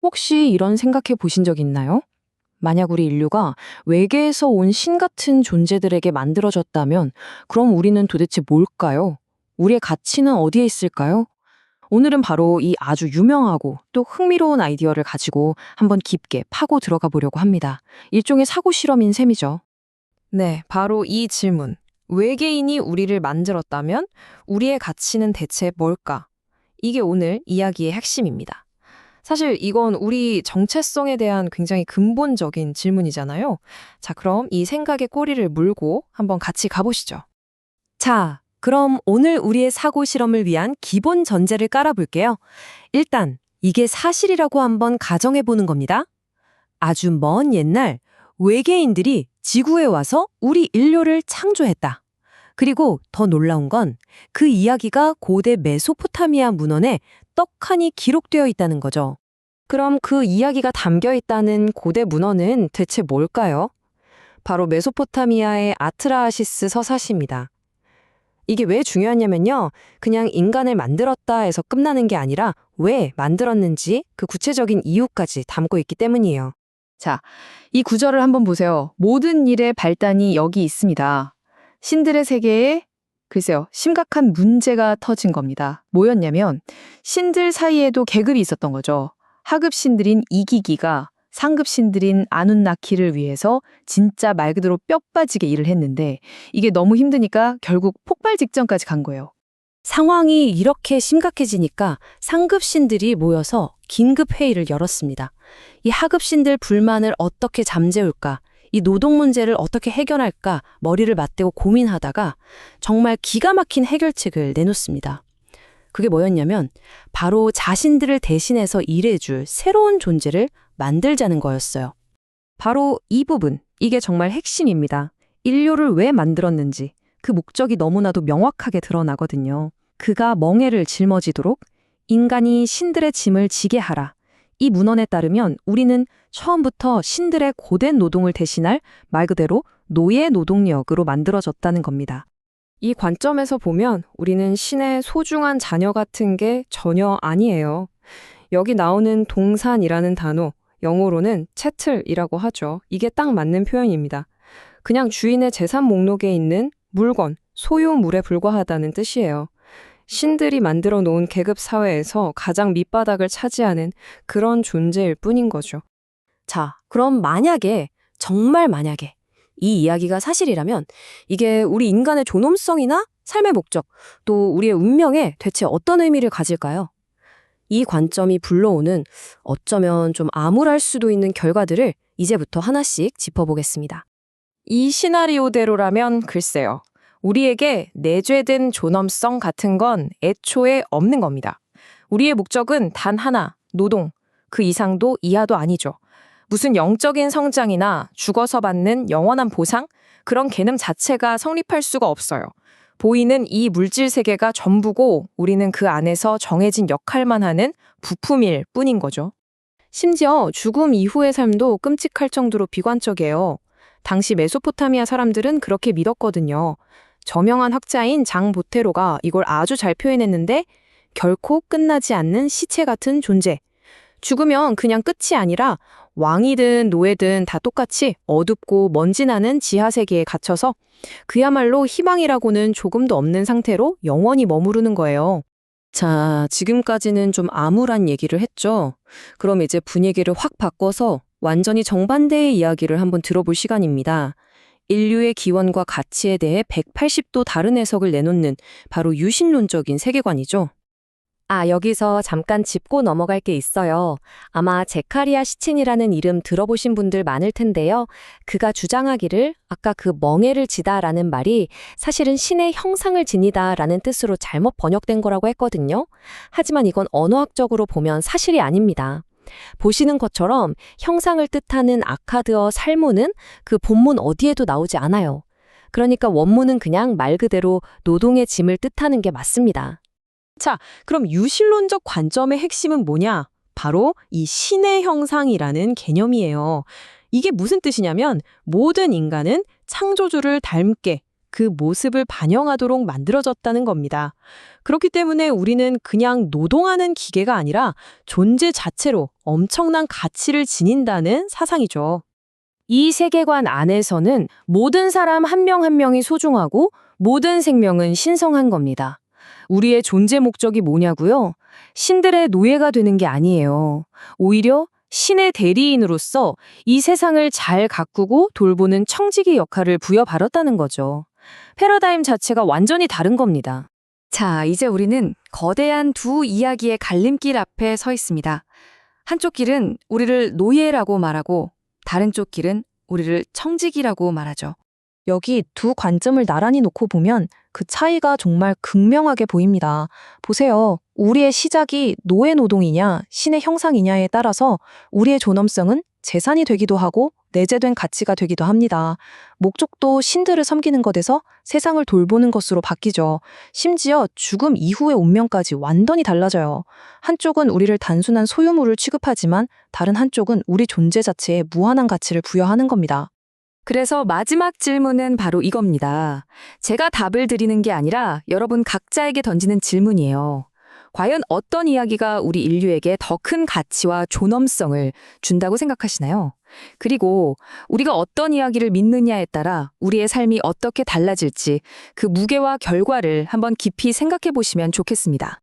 혹시 이런 생각해 보신 적 있나요? 만약 우리 인류가 외계에서 온 신 같은 존재들에게 만들어졌다면, 그럼 우리는 도대체 뭘까요? 우리의 가치는 어디에 있을까요? 오늘은 바로 이 아주 유명하고 또 흥미로운 아이디어를 가지고 한번 깊게 파고 들어가 보려고 합니다. 일종의 사고 실험인 셈이죠. 네, 바로 이 질문. 외계인이 우리를 만들었다면 우리의 가치는 대체 뭘까? 이게 오늘 이야기의 핵심입니다. 사실 이건 우리 정체성에 대한 굉장히 근본적인 질문이잖아요. 자, 그럼 이 생각의 꼬리를 물고 한번 같이 가보시죠. 자, 그럼 오늘 우리의 사고 실험을 위한 기본 전제를 깔아볼게요. 일단, 이게 사실이라고 한번 가정해 보는 겁니다. 아주 먼 옛날 외계인들이 지구에 와서 우리 인류를 창조했다. 그리고 더 놀라운 건 그 이야기가 고대 메소포타미아 문헌에 떡하니 기록되어 있다는 거죠. 그럼 그 이야기가 담겨 있다는 고대 문헌은 대체 뭘까요? 바로 메소포타미아의 아트라하시스 서사시입니다. 이게 왜 중요하냐면요. 그냥 인간을 만들었다 해서 끝나는 게 아니라 왜 만들었는지 그 구체적인 이유까지 담고 있기 때문이에요. 자, 이 구절을 한번 보세요. 모든 일의 발단이 여기 있습니다. 신들의 세계에 글쎄요, 심각한 문제가 터진 겁니다. 뭐였냐면 신들 사이에도 계급이 있었던 거죠. 하급 신들인 이기기가 상급 신들인 아눈나키를 위해서 진짜 말 그대로 뼈 빠지게 일을 했는데 이게 너무 힘드니까 결국 폭발 직전까지 간 거예요. 상황이 이렇게 심각해지니까 상급신들이 모여서 긴급 회의를 열었습니다. 이 하급신들 불만을 어떻게 잠재울까? 이 노동 문제를 어떻게 해결할까? 머리를 맞대고 고민하다가 정말 기가 막힌 해결책을 내놓습니다. 그게 뭐였냐면 바로 자신들을 대신해서 일해줄 새로운 존재를 만들자는 거였어요. 바로 이 부분, 이게 정말 핵심입니다. 인류를 왜 만들었는지 그 목적이 너무나도 명확하게 드러나거든요. 그가 멍에를 짊어지도록 인간이 신들의 짐을 지게 하라. 이 문헌에 따르면 우리는 처음부터 신들의 고된 노동을 대신할 말 그대로 노예 노동력으로 만들어졌다는 겁니다. 이 관점에서 보면 우리는 신의 소중한 자녀 같은 게 전혀 아니에요. 여기 나오는 동산이라는 단어, 영어로는 채틀이라고 하죠. 이게 딱 맞는 표현입니다. 그냥 주인의 재산 목록에 있는 물건, 소유물에 불과하다는 뜻이에요. 신들이 만들어 놓은 계급 사회에서 가장 밑바닥을 차지하는 그런 존재일 뿐인 거죠. 자, 그럼 만약에, 정말 만약에 이 이야기가 사실이라면 이게 우리 인간의 존엄성이나 삶의 목적, 또 우리의 운명에 대체 어떤 의미를 가질까요? 이 관점이 불러오는 어쩌면 좀 암울할 수도 있는 결과들을 이제부터 하나씩 짚어보겠습니다. 이 시나리오대로라면 글쎄요. 우리에게 내죄된 존엄성 같은 건 애초에 없는 겁니다. 우리의 목적은 단 하나, 노동. 그 이상도 이하도 아니죠. 무슨 영적인 성장이나 죽어서 받는 영원한 보상? 그런 개념 자체가 성립할 수가 없어요. 보이는 이 물질 세계가 전부고 우리는 그 안에서 정해진 역할만 하는 부품일 뿐인 거죠. 심지어 죽음 이후의 삶도 끔찍할 정도로 비관적이에요. 당시 메소포타미아 사람들은 그렇게 믿었거든요. 저명한 학자인 장 보테로가 이걸 아주 잘 표현했는데 결코 끝나지 않는 시체 같은 존재. 죽으면 그냥 끝이 아니라 왕이든 노예든 다 똑같이 어둡고 먼지 나는 지하세계에 갇혀서 그야말로 희망이라고는 조금도 없는 상태로 영원히 머무르는 거예요. 자, 지금까지는 좀 암울한 얘기를 했죠. 그럼 이제 분위기를 확 바꿔서 완전히 정반대의 이야기를 한번 들어볼 시간입니다. 인류의 기원과 가치에 대해 180도 다른 해석을 내놓는 바로 유신론적인 세계관이죠. 여기서 잠깐 짚고 넘어갈 게 있어요. 아마 제카리아 시친이라는 이름 들어보신 분들 많을 텐데요. 그가 주장하기를 아까 그 멍에를 지다라는 말이 사실은 신의 형상을 지니다라는 뜻으로 잘못 번역된 거라고 했거든요. 하지만 이건 언어학적으로 보면 사실이 아닙니다. 보시는 것처럼 형상을 뜻하는 아카드어 살모는 그 본문 어디에도 나오지 않아요. 그러니까 원문은 그냥 말 그대로 노동의 짐을 뜻하는 게 맞습니다. 자, 그럼 유신론적 관점의 핵심은 뭐냐? 바로 이 신의 형상이라는 개념이에요. 이게 무슨 뜻이냐면 모든 인간은 창조주를 닮게 그 모습을 반영하도록 만들어졌다는 겁니다. 그렇기 때문에 우리는 그냥 노동하는 기계가 아니라 존재 자체로 엄청난 가치를 지닌다는 사상이죠. 이 세계관 안에서는 모든 사람 한 명 한 명이 소중하고 모든 생명은 신성한 겁니다. 우리의 존재 목적이 뭐냐고요? 신들의 노예가 되는 게 아니에요. 오히려 신의 대리인으로서 이 세상을 잘 가꾸고 돌보는 청지기 역할을 부여받았다는 거죠. 패러다임 자체가 완전히 다른 겁니다. 자, 이제 우리는 거대한 두 이야기의 갈림길 앞에 서 있습니다. 한쪽 길은 우리를 노예라고 말하고 다른 쪽 길은 우리를 청지기라고 말하죠. 여기 두 관점을 나란히 놓고 보면 그 차이가 정말 극명하게 보입니다. 보세요. 우리의 시작이 노예 노동이냐, 신의 형상이냐에 따라서 우리의 존엄성은 재산이 되기도 하고 내재된 가치가 되기도 합니다. 목적도 신들을 섬기는 것에서 세상을 돌보는 것으로 바뀌죠. 심지어 죽음 이후의 운명까지 완전히 달라져요. 한쪽은 우리를 단순한 소유물을 취급하지만 다른 한쪽은 우리 존재 자체에 무한한 가치를 부여하는 겁니다. 그래서 마지막 질문은 바로 이겁니다. 제가 답을 드리는 게 아니라 여러분 각자에게 던지는 질문이에요. 과연 어떤 이야기가 우리 인류에게 더 큰 가치와 존엄성을 준다고 생각하시나요? 그리고 우리가 어떤 이야기를 믿느냐에 따라 우리의 삶이 어떻게 달라질지 그 무게와 결과를 한번 깊이 생각해 보시면 좋겠습니다.